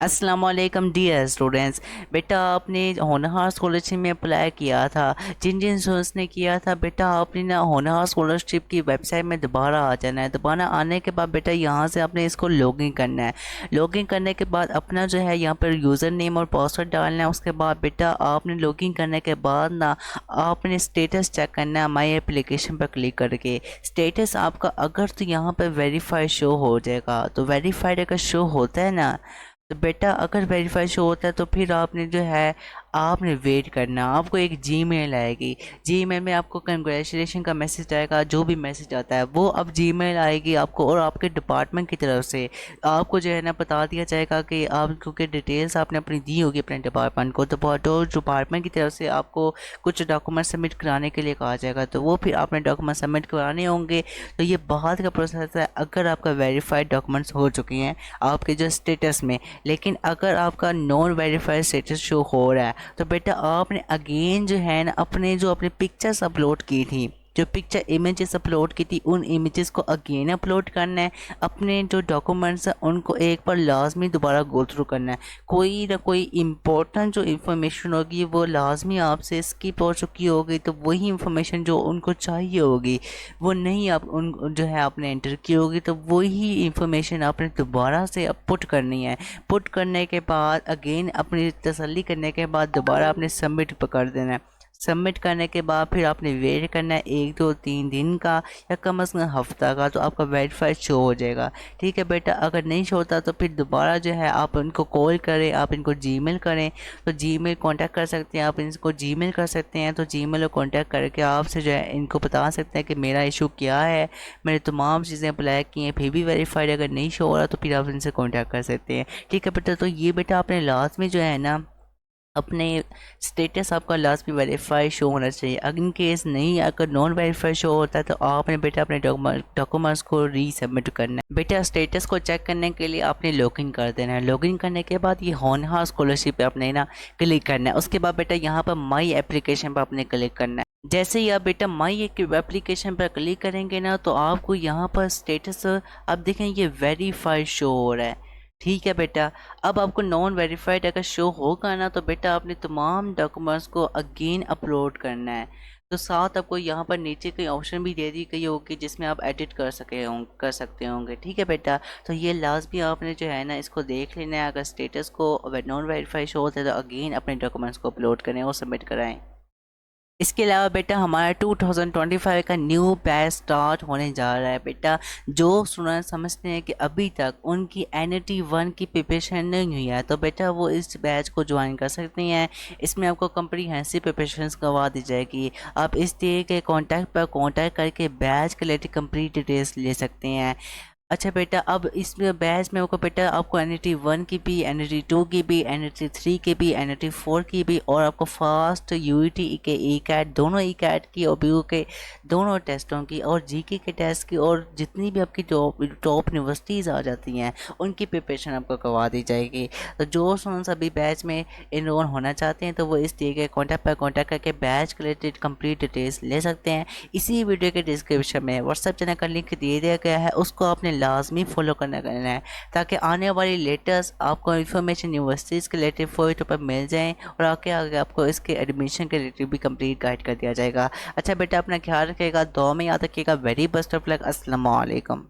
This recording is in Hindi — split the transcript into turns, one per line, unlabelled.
अस्सलाम वालेकुम डियर स्टूडेंट्स। बेटा आपने होनहार स्कॉलरशिप में अप्लाई किया था। जिन जिन स्टूडेंट्स ने किया था बेटा आपने ना होनहार स्कॉलरशिप की वेबसाइट में दोबारा आ जाना है। दोबारा आने के बाद बेटा यहाँ से आपने इसको लॉगिन करना है। लॉगिन करने के बाद अपना जो है यहाँ पर यूज़र नेम और पासवर्ड डालना है। उसके बाद बेटा आपने लॉगिन करने के बाद ना आपने स्टेटस चेक करना है माई एप्लीकेशन पर क्लिक करके। स्टेटस आपका अगर तो यहाँ पर वेरीफाई शो हो जाएगा, तो वेरीफाइड अगर शो होता है ना, तो बेटा अगर वेरीफाई शो होता है तो फिर आपने जो है आपने वेट करना। आपको एक जीमेल आएगी। जीमेल में आपको कंग्रेचुलेशन का मैसेज आएगा। जो भी मैसेज आता है वो अब जीमेल आएगी आपको, और आपके डिपार्टमेंट की तरफ से आपको जो है ना बता दिया जाएगा कि आप क्योंकि डिटेल्स आपने अपनी दी होगी अपने डिपार्टमेंट को, तो डिपार्टमेंट की तरफ से आपको कुछ डॉक्यूमेंट सबमिट कराने के लिए कहा जाएगा। तो वो फिर आपने डॉक्यूमेंट सबमिट कराने होंगे। तो ये बाद का प्रोसेस है अगर आपका वेरीफाइड डॉक्यूमेंट्स हो चुके हैं आपके जो स्टेटस में। लेकिन अगर आपका नॉन वेरीफाइड स्टेटस शो हो रहा है तो बेटा आपने अगेन जो है ना अपने पिक्चर्स अपलोड की थी, जो पिक्चर इमेजेस अपलोड की थी, उन इमेजेस को अगेन अपलोड करना है। अपने जो डॉक्यूमेंट्स हैं उनको एक बार लाजमी दोबारा गो थ्रू करना है। कोई ना कोई इम्पोर्टेंट जो इन्फॉर्मेशन होगी वो लाजमी आपसे स्किप हो चुकी होगी, तो वही इन्फॉर्मेशन जो उनको चाहिए होगी वो नहीं आप उन जो है आपने एंटर की होगी, तो वही इन्फॉर्मेशन आपने दोबारा से पुट करनी है। पुट करने के बाद अगेन अपनी तसल्ली करने के बाद दोबारा आपने सबमिट कर देना है। सबमिट करने के बाद फिर आपने वेट करना है 1 2 3 दिन का या कम से कम हफ्ता का, तो आपका वेरीफाइड शो हो जाएगा। ठीक है बेटा, अगर नहीं शो होता तो फिर दोबारा जो है आप उनको कॉल करें, आप इनको जीमेल करें। तो जीमेल कांटेक्ट कर सकते हैं, आप इनको जीमेल कर सकते हैं। तो जीमेल को कांटेक्ट करके आपसे जो है इनको बता सकते हैं कि मेरा इशू क्या है, मैंने तमाम चीज़ें अप्लाई की हैं फिर भी वेरीफाइड अगर नहीं शो हो रहा तो फिर आप इनसे कॉन्टैक्ट कर सकते हैं। ठीक है बेटा, तो ये बेटा आपने लास्ट में जो है ना अपने स्टेटस आपका लास्ट में वेरीफाई शो होना चाहिए। अगर इन केस नहीं, अगर नॉन वेरीफाई शो होता है तो आपने बेटा अपने डॉक्यूमेंट्स को रीसबमिट करना है। बेटा स्टेटस को चेक करने के लिए आपने लॉगिन कर देना है। लॉगिन करने के बाद ये होनहार स्कॉलरशिप पे आपने ना क्लिक करना है। उसके बाद बेटा यहाँ पर माई एप्लीकेशन पर आपने क्लिक करना है। जैसे ही आप बेटा माई एप्लीकेशन पर क्लिक करेंगे ना तो आपको यहाँ पर स्टेटस आप देखें ये वेरीफाई शो हो रहा है। ठीक है बेटा, अब आपको नॉन वेरीफाइड अगर शो होगा ना तो बेटा आपने तमाम डॉक्यूमेंट्स को अगेन अपलोड करना है। तो साथ आपको यहाँ पर नीचे कोई ऑप्शन भी दे दी गई होगी जिसमें आप एडिट कर सकते होंगे। ठीक है बेटा, तो ये लास्ट भी आपने जो है ना इसको देख लेना है। अगर स्टेटस को नॉन वेरीफाइड शो होता है तो अगेन अपने डॉक्यूमेंट्स को अपलोड करें और सबमिट कराएं। इसके अलावा बेटा हमारा 2025 का न्यू बैच स्टार्ट होने जा रहा है। बेटा जो स्टूडेंट समझते हैं कि अभी तक उनकी NET 1 की प्रिपरेशन नहीं हुई है तो बेटा वो इस बैच को ज्वाइन कर सकते हैं। इसमें आपको कम्प्रीहेंसिव प्रिपरेशन करवा दी जाएगी। आप इस दिए के कॉन्टैक्ट पर कॉन्टैक्ट करके बैच के रिलेटेड कंप्लीट डिटेल्स ले सकते हैं। अच्छा बेटा, अब इस बैच में आपको बेटा आपको NET 1 की भी, NET 2 की भी, NET 3 की भी, NET 4 की भी, और आपको फास्ट UET के ECAT दोनों ECAT की और BU के दोनों टेस्टों की और GK के टेस्ट की और जितनी भी आपकी टॉप यूनिवर्सिटीज़ आ जाती हैं उनकी प्रिपरेशन आपको करवा दी जाएगी। तो जो स्टूडेंट्स अभी बैच में इनरोल होना चाहते हैं तो वो इस दिए गए कॉन्टैक्ट पर कॉन्टैक्ट करके बैच के रिलेटेड कंप्लीट डिटेल्स ले सकते हैं। इसी वीडियो के डिस्क्रिप्शन में व्हाट्सएप चैनल का लिंक दे दिया गया है, उसको आपने लाजमी फॉलो करना है ताकि आने वाली लेटेस्ट आपको इन्फॉर्मेशन यूनिवर्सिटीज़ के रिलेटेड फोटो पर मिल जाएँ और आगे आगे आपको इसके एडमिशन के रिलेटेड भी कंप्लीट गाइड कर दिया जाएगा। अच्छा बेटा, अपना ख्याल रखिएगा, दुआ में याद रखिएगा। Very best of luck. अस्सलाम वालेकुम।